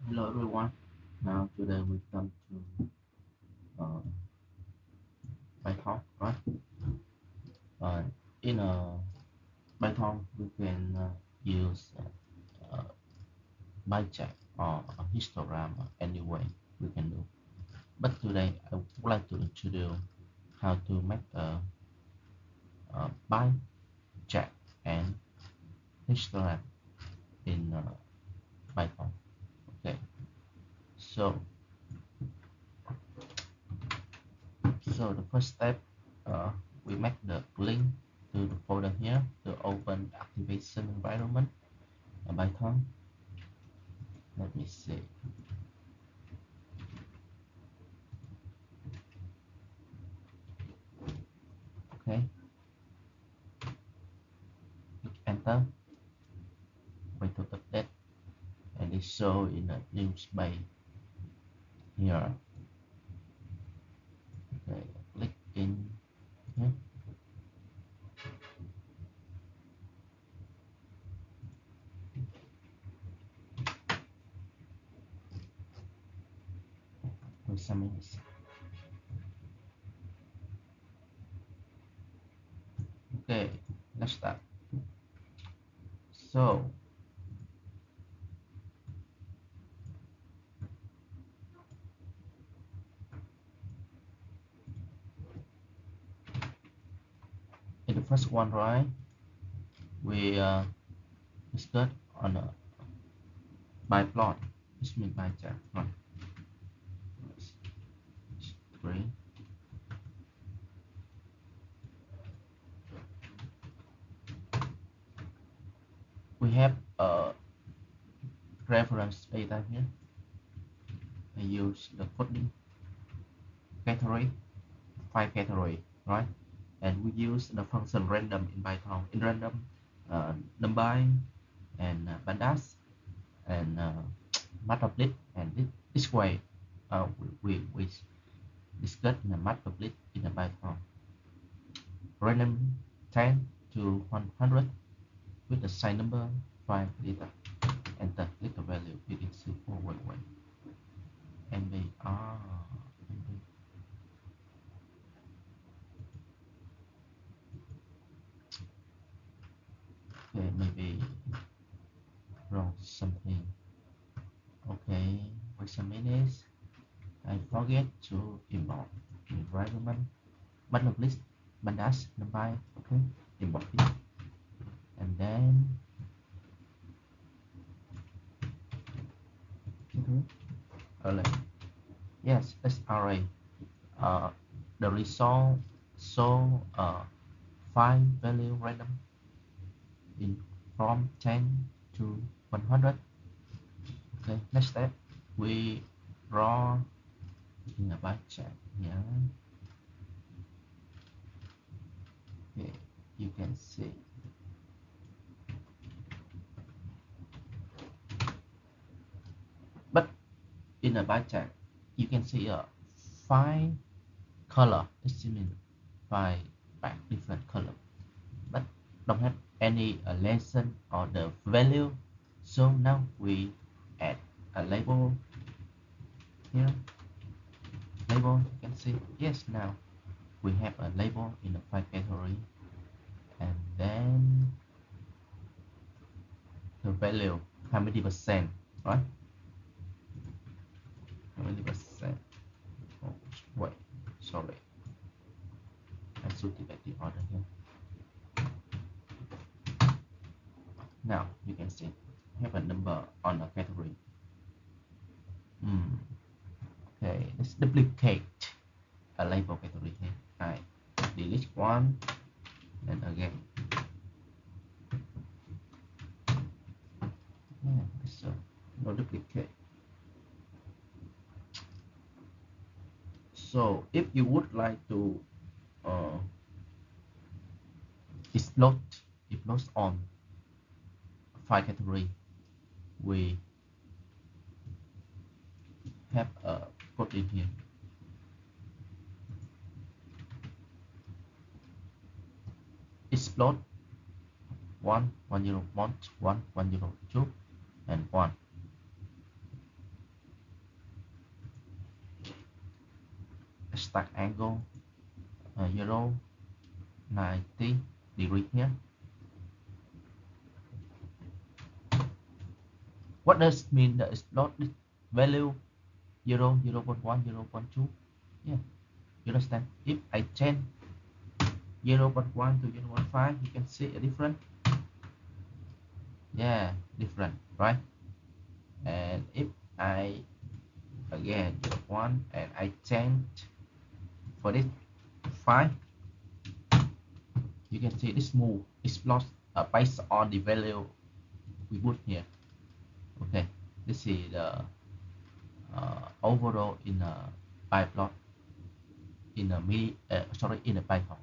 Hello everyone. Now today we come to uh, Python, right? Uh, in Python, we can use byte or a histogram any way we can do. But today I would like to introduce how to make a byte and histogram in Python. Okay, so so the first step, uh, we make the link to the folder here to open activation environment Python. Let me see. Okay, click enter. Wait to update, and it show in a new space here. Okay, click in here. Wait some minutes. Okay, let's start. So in the first one, right? We discuss on a by plot. This means by chart. Right. Three. We have a reference data here. I use the coding category, five category, right? And we use the function random in Python. In random, numpy and pandas and matplotlib, and this way we discuss in the matplotlib in the Python. Random 10 to 100 with the same number 5 data. Enter, click the value. You can see, oh wait, MB, MB. Okay, maybe wrong something. Okay, wait some minutes. I forget to import environment matplotlib pandas numpy. Okay, import it, and then array. Yes, it's array. Uh, the result show 5 value random in from 10 to 100. Okay, next step we draw in a bar chart here. Okay, you can see. But in a bar chart, you can see a 5 color. This means 5 different color, but don't have any lesson or the value. So now we add a label here. Label, you can see. Yes, now we have a label in the file category, and then the value how many percent, right? How many percent? Oh, wait, sorry, I should delete the order here. Now you can see have a number on a category. Okay, let's duplicate a label category here. I delete one and again. Yeah, so no duplicate. So if you would like to uh, explode explode on file category, we have a code in here. Explode 1 1 0 1 1 1 0 2 and 1. stack angle 90 degree here. What does it mean that it's not this value 0, 0 0.1, 0 0.2? Yeah, you understand? If I change 0 0.1 to 0 0.5, you can see a difference. Yeah, different, right? And if I again 1 and I change for this 5, you can see this move is lost based on the value we put here. Okay, this is the overall in a pie plot in a in a pie plot.